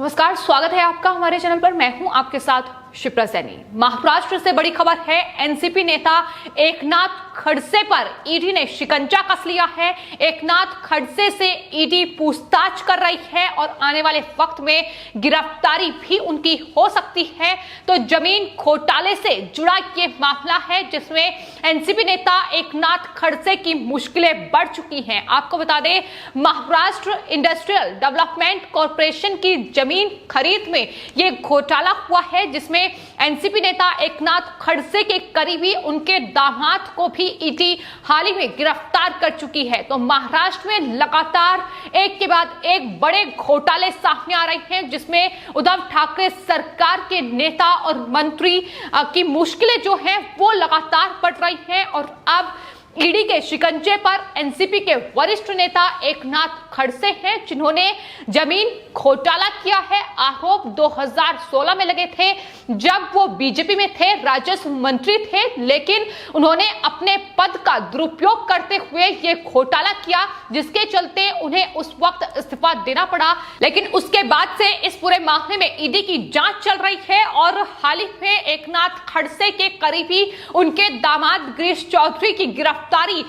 नमस्कार, स्वागत है आपका हमारे चैनल पर। मैं हूं आपके साथ शिप्रा सैनी। महाराष्ट्र से बड़ी खबर है। एनसीपी नेता एकनाथ खड़से पर ईडी ने शिकंजा कस लिया है। एकनाथ खड़से से ईडी पूछताछ कर रही है और आने वाले वक्त में गिरफ्तारी भी उनकी हो सकती है। तो जमीन घोटाले से जुड़ा ये मामला है जिसमें एनसीपी नेता एकनाथ खड़से की मुश्किलें बढ़ चुकी हैं। आपको बता दें, महाराष्ट्र इंडस्ट्रियल डेवलपमेंट कॉर्पोरेशन की जमीन खरीद में ये घोटाला हुआ है जिसमें एनसीपी नेता एकनाथ खड़से के करीबी उनके दामाद को भी ईडी हाल ही में गिरफ्तार कर चुकी है। तो महाराष्ट्र में लगातार एक के बाद एक बड़े घोटाले सामने आ रहे हैं जिसमें उद्धव ठाकरे सरकार के नेता और मंत्री की मुश्किलें जो हैं वो लगातार बढ़ रही हैं। और अब ईडी के शिकंजे पर एनसीपी के वरिष्ठ नेता एकनाथ खड़से हैं जिन्होंने जमीन घोटाला किया है। आरोप 2016 में लगे थे जब वो बीजेपी में थे, राजस्व मंत्री थे, लेकिन उन्होंने अपने पद का दुरुपयोग करते हुए ये घोटाला किया जिसके चलते उन्हें उस वक्त इस्तीफा देना पड़ा। लेकिन उसके बाद से इस पूरे मामले में ईडी की जांच चल रही है और हाल ही में एकनाथ खड़से के करीबी उनके दामाद गिरीश चौधरी की गिरफ्तारी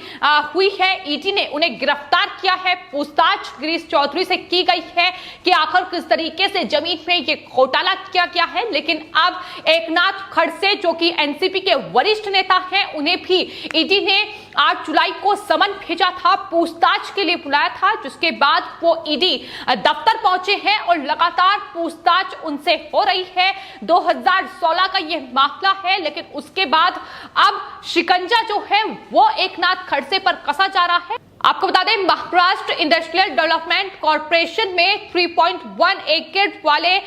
हुई है। ईडी ने उन्हें गिरफ्तार किया है। पूछताछ गिरीश चौधरी से की गई है कि आखिर किस तरीके से जमीन में ये घोटाला किया गया है। लेकिन अब एकनाथ खड़से जो कि एनसीपी के वरिष्ठ नेता हैं, उन्हें भी ईडी ने 8 जुलाई को समन भेजा था, पूछताछ के लिए बुलाया था, जिसके बाद वो ईडी दफ्तर पहुंचे हैं और लगातार पूछताछ उनसे हो रही है। 2016 का ये मामला है, लेकिन उसके बाद अब शिकंजा जो है वो एकनाथ खड़से पर कसा जा रहा है। आपको बता दें, महाराष्ट्र इंडस्ट्रियल डेवलपमेंट कॉर्पोरेशन में 3.1 एकड़ वाले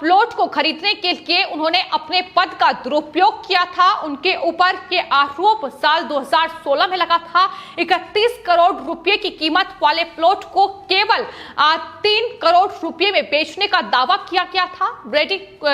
प्लॉट को खरीदने के लिए उन्होंने अपने पद का दुरुपयोग किया था। उनके ऊपर ये आरोप साल 2016 में लगा था। 31 करोड़ रुपए की कीमत वाले प्लॉट को केवल 3 करोड़ रुपए में बेचने का दावा किया गया था।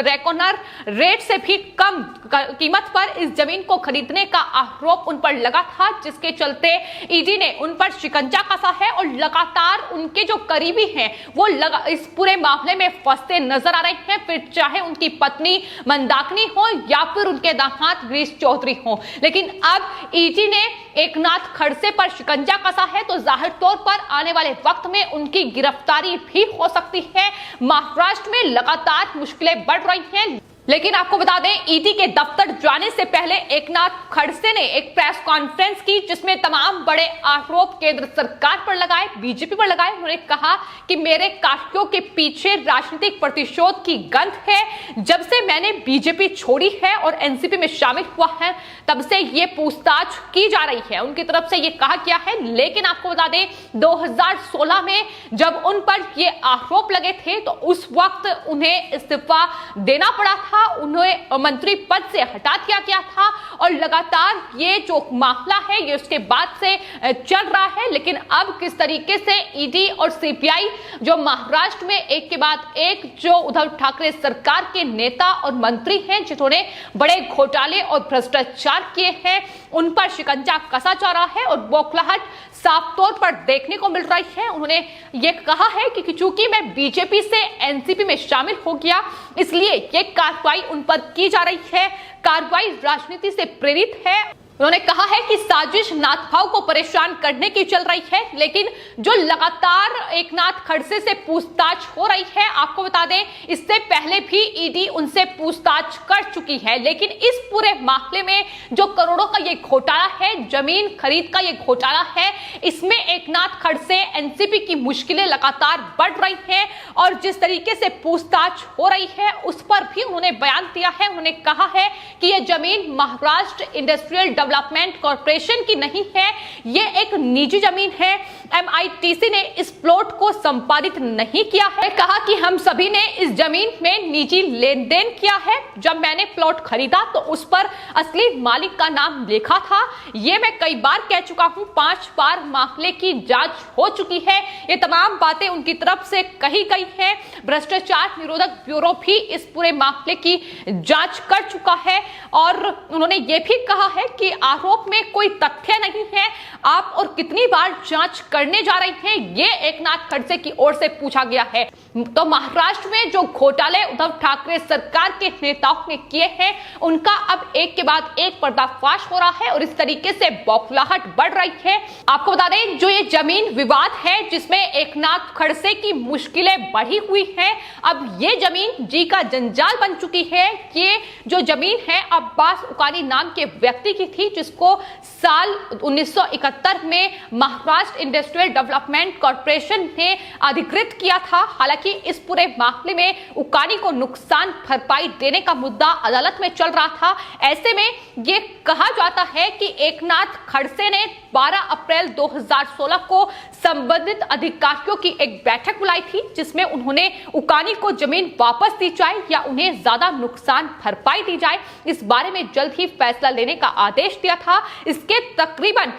रेकॉनर रेट से भी कम कीमत पर इस जमीन को खरीदने का आरोप उन पर लगा था, जिसके चलते ईडी ने उन पर शिकंजा कसा है और लगातार उनके जो करीबी हैं वो इस पूरे मामले में फंसते नजर आ रहे हैं, फिर चाहे उनकी पत्नी मंदाकिनी हो या फिर उनके दामाद गिरीश चौधरी हो। लेकिन अब ईडी ने एकनाथ खड़से पर शिकंजा कसा है तो जाहिर तौर पर आने वाले वक्त में उनकी गिरफ्तारी भी हो सकती है। महाराष्ट्र में लगातार मुश्किलें बढ़ रही हैं। लेकिन आपको बता दें, ईडी के दफ्तर जाने से पहले एकनाथ खड़से ने एक प्रेस कॉन्फ्रेंस की जिसमें तमाम बड़े आरोप केंद्र सरकार पर लगाए, बीजेपी पर लगाए। उन्होंने कहा कि मेरे कार्यों के पीछे राजनीतिक प्रतिशोध की गंध है। जब से मैंने बीजेपी छोड़ी है और एनसीपी में शामिल हुआ है तब से ये पूछताछ की जा रही है, उनकी तरफ से ये कहा गया है। लेकिन आपको बता दें, 2016 में जब उन पर ये आरोप लगे थे तो उस वक्त उन्हें इस्तीफा देना पड़ा था, उन्हें मंत्री पद से हटा दिया गया था और लगातार ये जो मामला है ये उसके बाद से चल रहा है। लेकिन अब किस तरीके से ईडी और सीबीआई जो महाराष्ट्र में एक के बाद एक जो उद्धव ठाकरे सरकार के नेता और मंत्री हैं जिन्होंने बड़े घोटाले और भ्रष्टाचार किए हैं, उन पर शिकंजा कसा जा रहा है और बौखलाहट साफ तौर पर देखने को मिल रही है। उन्होंने ये कहा है कि चूंकि मैं बीजेपी से एनसीपी में शामिल हो गया इसलिए ये कार्रवाई उन पर की जा रही है। कार्रवाई राजनीति से प्रेरित है। उन्होंने कहा है कि साजिश नाथभाव को परेशान करने की चल रही है। लेकिन जो लगातार एकनाथ खड़से से पूछताछ हो रही है, आपको बता दें, इससे पहले भी ईडी उनसे पूछताछ कर चुकी है। लेकिन इस पूरे मामले में जो करोड़ों का ये घोटाला है, जमीन खरीद का ये घोटाला है, इसमें एकनाथ खड़से एनसीपी की मुश्किलें लगातार बढ़ रही हैं और जिस तरीके से पूछताछ हो रही है उस पर भी उन्होंने बयान दिया है। उन्होंने कहा है कि यह जमीन महाराष्ट्र इंडस्ट्रियल डेवलपमेंट कॉर्पोरेशन की नहीं है, ये एक निजी जमीन है। एमआईटीसी ने इस प्लॉट को संपादित नहीं किया है। कहा कि हम सभी ने इस जमीन में निजी लेन देन किया है। जब मैंने प्लॉट खरीदा तो उस पर असली मालिक का नाम लिखा था। ये मैं कई बार कह चुका हूं, 5 बार मामले की जांच हो चुकी है। ये तमाम बातें उनकी तरफ से कही गई हैं। भ्रष्टाचार निरोधक ब्यूरो भी इस पूरे मामले की जांच कर चुका है और उन्होंने ये भी कहा है कि आरोप में कोई तथ्य नहीं है, आप और कितनी बार जांच करने जा रहे हैं, ये एकनाथ खड़से की ओर से पूछा गया है। तो महाराष्ट्र में जो घोटाले उद्धव ठाकरे सरकार के नेताओं ने किए हैं, उनका अब एक के बाद एक पर्दाफाश हो रहा है और इस तरीके से बौखलाहट बढ़ रही है। आपको बता दें, जो ये जमीन विवाद है जिसमें एकनाथ खड़से की मुश्किलें बढ़ी हुई हैं, अब ये जमीन जी का जंजाल बन चुकी है। ये जो जमीन है अब्बास उकानी नाम के व्यक्ति की थी, जिसको साल 1971 में महाराष्ट्र इंडस्ट्रियल डेवलपमेंट कॉर्पोरेशन ने अधिकृत किया था। हालांकि इस पूरे मामले में उकानी को नुकसान भरपाई देने का मुद्दा अदालत में चल रहा था। ऐसे में ये कहा जाता है कि एकनाथ खड़से ने 12 अप्रैल 2016 को संबंधित अधिकारियों की एक बैठक बुलाई थी, जिसमें उन्होंने उकानी को जमीन वापस दी जाए या उन्हें ज्यादा नुकसान भरपाई दी जाए, इस बारे में जल्द ही फैसला लेने का आदेश दिया था। इसके तकरीबन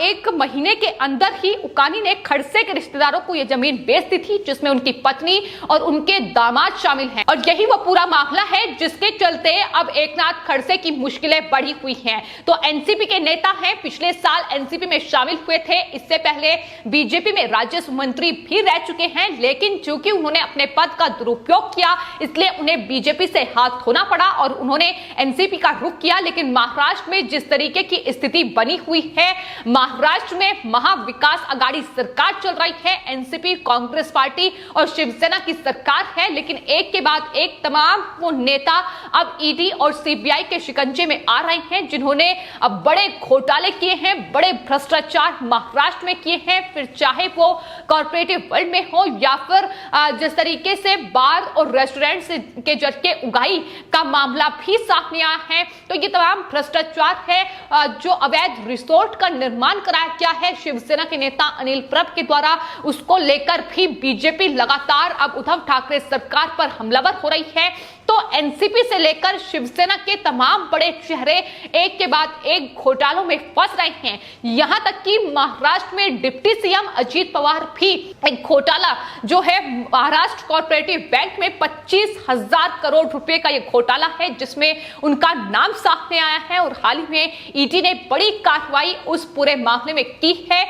एक महीने के अंदर ही उकानी ने खड़से के रिश्तेदारों को यह जमीन बेच दी थी, जिसमें उनकी पत्नी और उनके दामाद शामिल हैं। और यही वो पूरा मामला है जिसके चलते अब एकनाथ खड़से की मुश्किलें बढ़ी हुई हैं। तो एनसीपी के नेता हैं, पिछले साल एनसीपी में शामिल हुए थे, इससे पहले बीजेपी में राज्य मंत्री भी रह चुके हैं, लेकिन चूंकि उन्होंने अपने पद का दुरुपयोग किया, इसलिए उन्हें बीजेपी से हाथ धोना पड़ा और उन्होंने एनसीपी का रुख किया। लेकिन महाराष्ट्र में जिस तरीके की स्थिति बनी हुई है, महाराष्ट्र में महाविकास आघाड़ी सरकार चल रही है, एनसीपी, कांग्रेस पार्टी और शिवसेना की सरकार है, लेकिन एक के बाद एक तमाम वो नेता अब ईडी और सीबीआई के शिकंजे में आ रहे हैं, जिन्होंने अब बड़े घोटाले किए हैं, बड़े भ्रष्टाचार महाराष्ट्र में किए हैं, फिर चाहे वो कॉर्पोरेटिव वर्ल्ड में हो या फिर जिस तरीके से बार और रेस्टोरेंट के जरिए उगाही का मामला भी सामने आया है। तो ये तमाम भ्रष्टाचार है। जो अवैध रिसोर्ट का निर्माण कराया गया है शिवसेना के नेता अनिल परब के द्वारा, उसको लेकर भी बीजेपी लगातार अब उद्धव ठाकरे सरकार पर हमलावर हो रही है। तो एनसीपी से लेकर शिवसेना के तमाम बड़े चेहरे एक के बाद एक घोटालों में फंस रहे हैं। यहां तक कि महाराष्ट्र में डिप्टी सीएम अजीत पवार भी एक घोटाला जो है महाराष्ट्र कोऑपरेटिव बैंक में 25,000 करोड़ रुपए का यह घोटाला है, जिसमें उनका नाम सामने आया है। और हाल ही में ईडी ने बड़ी कार्रवाई उस पूरे मामले में की है,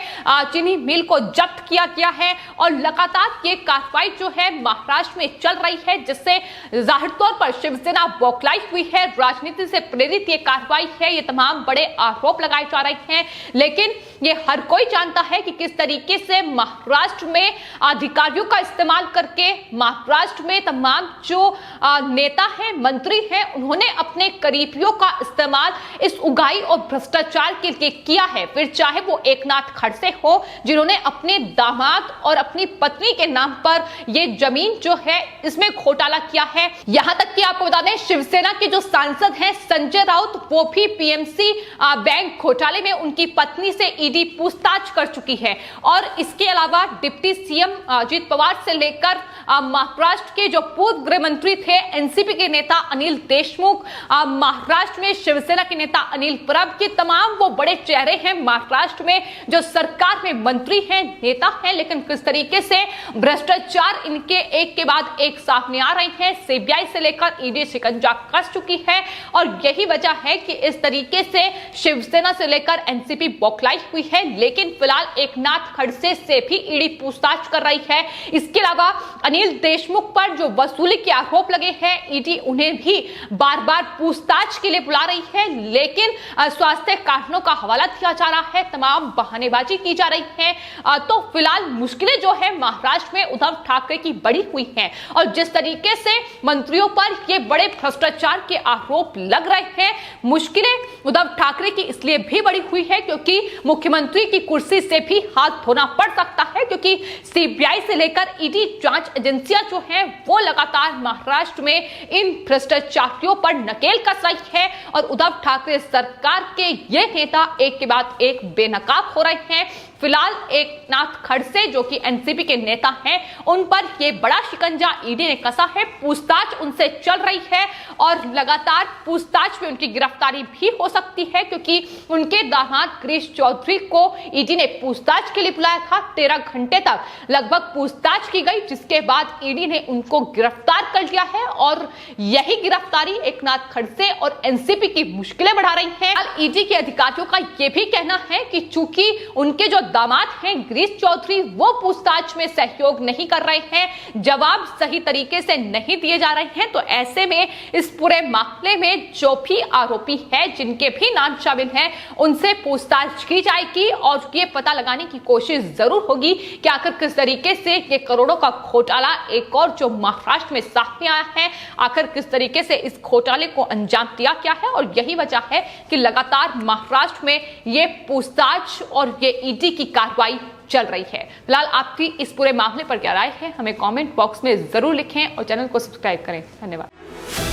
चीनी मिल को जब्त किया गया है और लगातार ये कार्रवाई जो है महाराष्ट्र में चल रही है, जिससे जाहिर तौर पर शिवसेना बौखलाई हुई है। राजनीति से प्रेरित ये कार्रवाई है, ये तमाम बड़े आरोप लगाए जा रहे हैं, लेकिन ये हर कोई जानता है कि किस तरीके से महाराष्ट्र में अधिकारियों का इस्तेमाल करके महाराष्ट्र में तमाम जो नेता हैं, मंत्री हैं, उन्होंने अपने करीबियों का इस्तेमाल इस उगाही और भ्रष्टाचार के लिए किया है। फिर चाहे वो एकनाथ खड़से हो, जिन्होंने अपने दामाद और अपनी पत्नी के नाम पर ये जमीन जो है इसमें घोटाला किया है। यहां तक कि आपको बता दें, शिवसेना के जो सांसद हैं संजय राउत, वो भी पीएमसी बैंक घोटाले में उनकी पत्नी से ईडी पूछताछ कर चुकी है। और इसके अलावा डिप्टी सीएम अजीत पवार से लेकर महाराष्ट्र के जो पूर्व गृह मंत्री थे एनसीपी के नेता अनिल देशमुख, महाराष्ट्र में शिवसेना के नेता अनिल परब, के तमाम वो बड़े चेहरे हैं महाराष्ट्र में जो सरकार में मंत्री हैं, नेता हैं, लेकिन किस तरीके से भ्रष्टाचार इनके एक के बाद एक सामने आ रहे हैं। सीबीआई से लेकर ईडी शिकंजा कस चुकी है और यही वजह है कि इस तरीके से शिवसेना से लेकर एनसीपी बौखलाई हुई है। लेकिन फिलहाल एकनाथ खड़से से भी ईडी पूछताछ कर रही है। इसके अलावा अनिल देशमुख पर जो वसूली के आरोप लगे हैं, ईडी उन्हें भी बार बार पूछताछ के लिए बुला रही है, लेकिन स्वास्थ्य कारणों का हवाला दिया जा रहा है, तमाम बहानेबाजी की जा रही है। तो फिलहाल मुश्किलें जो है महाराष्ट्र में उद्धव ठाकरे की बढ़ी हुई हैं और जिस तरीके से मंत्रियों पर ये बड़े भ्रष्टाचार के आरोप लग रहे हैं, मुश्किलें उद्धव ठाकरे की इसलिए भी बढ़ी हुई है क्योंकि मुख्यमंत्री की कुर्सी से भी हाथ धोना पड़ सकता है, क्योंकि सीबीआई से लेकर ईडी जांच एजेंसियां जो हैं वो लगातार महाराष्ट्र में इन भ्रष्टाचारियों पर नकेल कस रही है और उद्धव ठाकरे सरकार के ये नेता एक के बाद एक बेनकाब हो रहे हैं। फिलहाल एकनाथ खड़से जो कि एनसीपी के नेता हैं, उन पर यह बड़ा शिकंजा ईडी ने कसा है। पूछताछ उनसे चल रही है और लगातार पूछताछ में उनकी गिरफ्तारी भी हो सकती है, क्योंकि उनके दामाद गिरीश चौधरी को ईडी ने पूछताछ के लिए बुलाया था। 13 घंटे तक लगभग पूछताछ की गई, जिसके बाद ईडी ने उनको गिरफ्तार कर लिया है और यही गिरफ्तारी एकनाथ खड़से और एनसीपी की मुश्किलें बढ़ा रही है। ईडी के अधिकारियों का यह भी कहना है कि चूंकि उनके जो दामाद हैं गिरीश चौधरी, वो पूछताछ में सहयोग नहीं कर रहे हैं, जवाब सही तरीके से नहीं दिए जा रहे हैं, तो ऐसे में इस पूरे मामले में जो भी आरोपी है, जिनके भी नाम शामिल हैं, उनसे पूछताछ की जाएगी और ये पता लगाने की कोशिश जरूर होगी कि आखिर किस तरीके से ये करोड़ों का घोटाला एक और जो महाराष्ट्र में सामने आया है, आखिर किस तरीके से इस घोटाले को अंजाम दिया गया है। और यही वजह है कि लगातार महाराष्ट्र में ये पूछताछ और ये ईडी की कार्रवाई चल रही है। फिलहाल आपकी इस पूरे मामले पर क्या राय है, हमें कमेंट बॉक्स में जरूर लिखें और चैनल को सब्सक्राइब करें। धन्यवाद।